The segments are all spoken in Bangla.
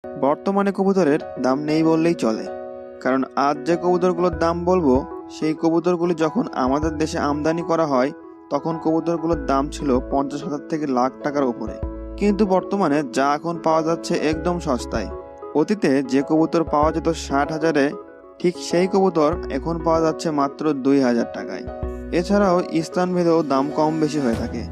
বর্তমানে কবুতরের দাম নেই বললেই চলে। কারণ আজ যে কবুতরগুলোর দাম বলবো, সেই কবুতরগুলি যখন আমাদের দেশে আমদানি করা হয় তখন কবুতরগুলোর দাম ছিল 50,000 থেকে লাখ টাকার উপরে। কিন্তু বর্তমানে যা এখন পাওয়া যাচ্ছে একদম সস্তায়। অতীতে যে কবুতর পাওয়া যেত 60,000-এ, ঠিক সেই কবুতর এখন পাওয়া যাচ্ছে মাত্র 2,000 টাকায়। এছাড়াও স্থানভেদেও দাম কম বেশি হয়ে থাকে।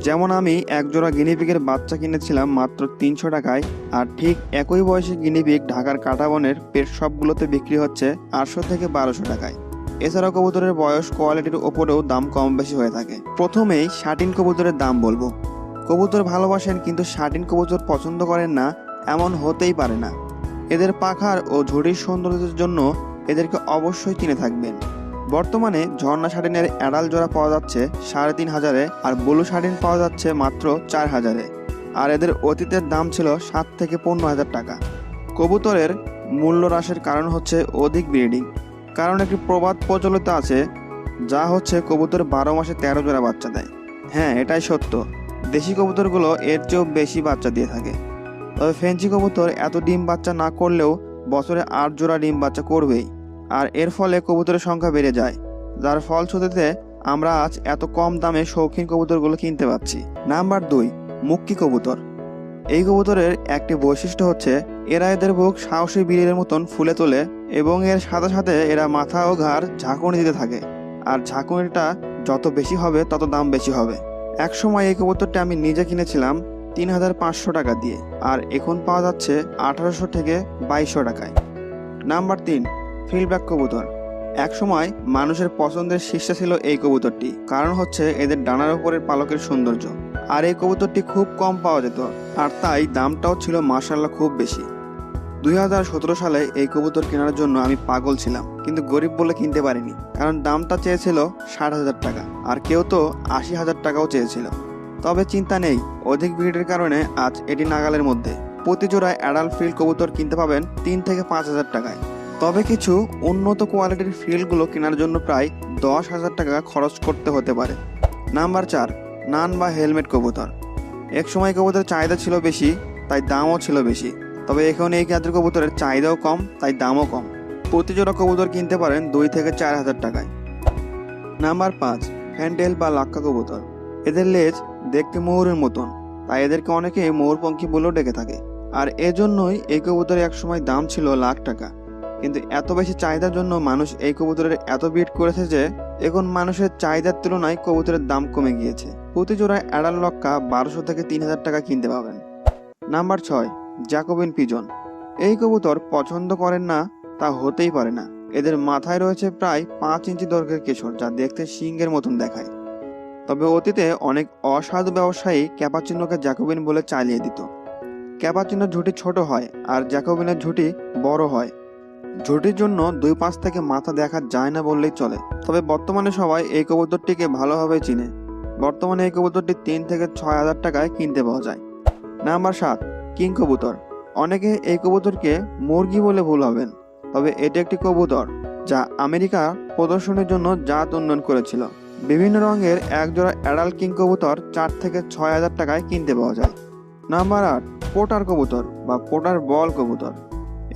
যেমন আমি একজোড়া গিনিপিগের বাচ্চা কিনেছিলাম মাত্র 300 টাকায়, আর ঠিক একই বয়সী গিনিপিগ ঢাকার কাঁটাবনের পেট শপগুলোতে বিক্রি হচ্ছে 800 থেকে 1200 টাকায়। এছাড়াও কবুতরের বয়স কোয়ালিটির ওপরেও দাম কম বেশি হয়ে থাকে। প্রথমেই শাটিন কবুতরের দাম বলবো। কবুতর ভালোবাসেন কিন্তু শাটিন কবুতর পছন্দ করেন না, এমন হতেই পারে না। এদের পাখার ও ঝুড়ির সৌন্দর্যের জন্য এদেরকে অবশ্যই কিনে থাকবেন। বর্তমানে ঝর্ণা শাটিনের অ্যাডাল জোড়া পাওয়া যাচ্ছে 3,500-এ, আর ব্লু শাটিন পাওয়া যাচ্ছে মাত্র 4,000-এ। আর এদের অতীতের দাম ছিল 7 থেকে 15,000 টাকা। কবুতরের মূল্য হ্রাসের কারণ হচ্ছে অধিক ব্রিডিং। কারণ একটি প্রবাদ প্রচলিত আছে, যা হচ্ছে কবুতর 12 মাসে 13 জোড়া বাচ্চা দেয়। হ্যাঁ, এটাই সত্য। দেশি কবুতরগুলো এর চেয়েও বেশি বাচ্চা দিয়ে থাকে। তবে ফেন্সি কবুতর এত ডিম বাচ্চা না করলেও বছরে 8 জোড়া ডিম বাচ্চা করবেই। আর এর ফলে কবুতরের সংখ্যা বেড়ে যায়, যার ফলশ্রুতিতে আমরা আজ এত কম দামে শৌখিন কবুতরগুলো কিনতে পাচ্ছি। নাম্বার 2, মুক্কি কবুতর। এই কবুতরের একটি বৈশিষ্ট্য হচ্ছে এরা এদের বুক সাহসী বিড়ালের মতন ফুলে তোলে, এবং এর সাথে সাথে এরা মাথা ও ঘাড় ঝাঁকুনি দিতে থাকে। আর ঝাঁকুনিটা যত বেশি হবে তত দাম বেশি হবে। এক সময় এই কবুতরটি আমি নিজে কিনেছিলাম 3,500 টাকা দিয়ে, আর এখন পাওয়া যাচ্ছে 1800 থেকে 2200 টাকায়। নাম্বার 3, ফিল্ডব্যাক কবুতর। এক সময় মানুষের পছন্দের শীর্ষে ছিল এই কবুতরটি, কারণ হচ্ছে এদের ডানার উপরের পালকের সৌন্দর্য। আর এই কবুতরটি খুব কম পাওয়া যেত, আর তাই দামটাও ছিল মাশাআল্লাহ খুব বেশি। 2017 সালে এই কবুতর কেনার জন্য আমি পাগল ছিলাম, কিন্তু গরিব বলে কিনতে পারিনি। কারণ দামটা চেয়েছিল 60,000 টাকা, আর কেউ তো 80,000 টাকাও চেয়েছিল। তবে চিন্তা নেই, অধিক ভিড়ের কারণে আজ এটি নাগালের মধ্যে। প্রতি জোড়ায় অ্যাডাল্ট ফ্রিল কবুতর কিনতে পাবেন 3 থেকে 5,000 টাকায়। তবে কিছু উন্নত কোয়ালিটির ফ্রিলগুলো কেনার জন্য প্রায় 10,000 টাকা খরচ করতে হতে পারে। নাম্বার 4, নান বা হেলমেট কবুতর। এক সময় কবুতরের চাহিদা ছিল বেশি, তাই দামও ছিল বেশি। তবে এখন এই জাতের কবুতরের চাহিদাও কম, তাই দামও কম। প্রতি জোড়া কবুতর কিনতে পারেন 2 থেকে 4,000 টাকায়। নাম্বার 5, ফ্যান্টেল বা লাক্কা কবুতর। এদের লেজ দেখতে ময়ূরের মতন, তাই এদেরকে অনেকে ময়ূরপঙ্খী বলেও ডেকে থাকে। আর এজন্যই এই কবুতরের একসময় দাম ছিল লাখ টাকা। কিন্তু এত বেশি চাহিদার জন্য মানুষ এই কবুতরের এত বিট করেছে যে এখন মানুষের চাহিদার তুলনায় কবুতরের দাম কমে গিয়েছে। প্রতি জোড়ায় অ্যাডাল লক্কা 1200 থেকে 3,000 টাকা কিনতে পাবেন। Number 6, Jacobin pigeon. এই কবুতর পছন্দ করেন না তা হতেই পারে না। এদের মাথায় রয়েছে প্রায় 5 ইঞ্চি দৈর্ঘ্যের কেশর, যা দেখতে সিংহের মতন দেখায়। তবে অতীতে অনেক অসাধু ব্যবসায়ী ক্যাপাচিনোকে জ্যাকোবিন বলে চালিয়ে দিত। ক্যাপাচিনোর ঝুঁটি ছোট হয়, আর জ্যাকোবিনের ঝুঁটি বড় হয়। ঝুঁটির জন্য 2 পাশ থেকে মাথা দেখা যায় না বললেই চলে। তবে বর্তমানে সবাই এই কবুতরটিকে ভালোভাবে চিনে। বর্তমানে এই কবুতরটি 3 থেকে 6,000 টাকায় কিনতে পাওয়া যায়। নাম্বার 7, কিং কবুতর। অনেকে এই কবুতরকে মুরগি বলে ভুল হবেন, তবে এটি একটি কবুতর যা আমেরিকা প্রদর্শনের জন্য জাত উন্নয়ন করেছিল। বিভিন্ন রঙের একজোড়া অ্যাডাল্ট কিং কবুতর 4 থেকে 6,000 টাকায় কিনতে পাওয়া যায়। নাম্বার 8, পোটার কবুতর বা পোটার বল কবুতর।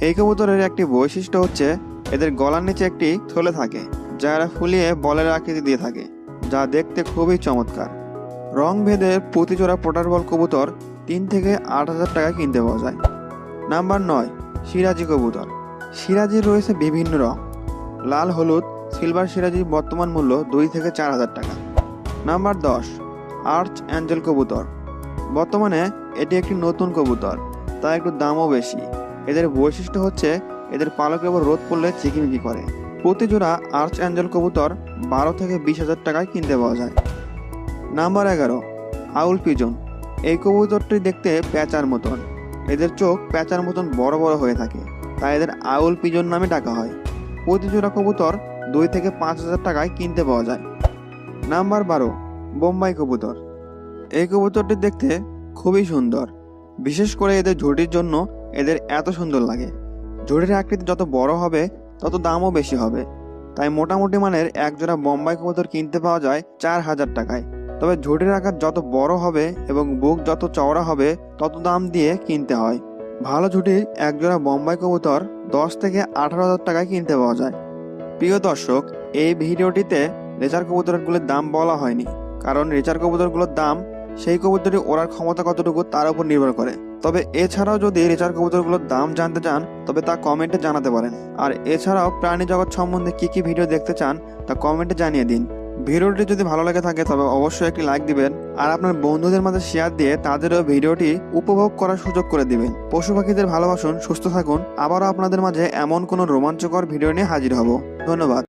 এই কবুতরের একটি বৈশিষ্ট্য হচ্ছে এদের গলার নিচে একটি থলে থাকে, যা এরা ফুলিয়ে বলের আকৃতি দিয়ে থাকে, যা দেখতে খুবই চমৎকার। রং ভেদে প্রতি জোড়া পোটার বল কবুতর 3 থেকে 8,000 টাকায় কিনতে পাওয়া যায়। নাম্বার 9, সিরাজি কবুতর। সিরাজির রয়েছে বিভিন্ন রং, লাল, হলুদ, সিলভার। সিরাজির বর্তমান মূল্য 2 থেকে 4,000 টাকা। নাম্বার 10, আর্চ অ্যাঞ্জেল কবুতর। বর্তমানে এটি একটি নতুন কবুতর, তাই একটু দামও বেশি। এদের বৈশিষ্ট্য হচ্ছে এদের পালকের উপর রোদ পড়লে ঝিকিমিকি করে। প্রতি জোড়া আর্চ অ্যাঞ্জেল কবুতর 12 থেকে 20,000 টাকায় কিনতে পাওয়া যায়। নাম্বার 11, আউল পিজন। এই কবুতরটি দেখতে প্যাঁচার মতন। এদের চোখ প্যাঁচার মতন বড় বড় হয়ে থাকে, তাই এদের আউল পিজন নামে ডাকা হয়। প্রতি জোড়া কবুতর 2 থেকে 5,000 টাকায় কিনতে পাওয়া যায়। নাম্বার 12, বোম্বাই কবুতর। এই কবুতরটি দেখতে খুবই সুন্দর, বিশেষ করে এদের ঝুঁটির জন্য এদের এত সুন্দর লাগে। ঝুঁটির আকৃতি যত বড় হবে তত দামও বেশি হবে, তাই মোটামুটি মানের একজোড়া বোম্বাই কবুতর কিনতে পাওয়া যায় 4,000 টাকায়। তবে ঝুঁটির আকার যত বড় হবে এবং বুক যত চওড়া হবে তত দাম দিয়ে কিনতে হয়। ভালো ঝুটির একজোড়া বোম্বাই কবুতর 10 থেকে 18,000 টাকায় কিনতে পাওয়া যায়। প্রিয় দর্শক, এই ভিডিওটিতে রেচার কবুতরগুলোর দাম বলা হয়নি, কারণ রেচার কবুতরগুলোর দাম সেই কবুতরটি ওড়ার ক্ষমতা কতটুকু তার উপর নির্ভর করে। তবে এছাড়াও যদি রেচার কবুতরগুলোর দাম জানতে চান তবে তা কমেন্টে জানাতে পারেন। আর এছাড়াও প্রাণী জগৎ সম্বন্ধে কি কি ভিডিও দেখতে চান তা কমেন্টে জানিয়ে দিন। ভিডিওটি যদি ভালো লেগে থাকে তবে অবশ্যই একটি লাইক দিবেন আর আপনার বন্ধুদের মাঝে শেয়ার দিয়ে তাদেরও ভিডিওটি উপভোগ করার সুযোগ করে দিবেন। পশু পাখিদের ভালোবাসুন, সুস্থ থাকুন। আবারও আপনাদের মাঝে এমন কোনো রোমাঞ্চকর ভিডিও নিয়ে হাজির হব। ধন্যবাদ।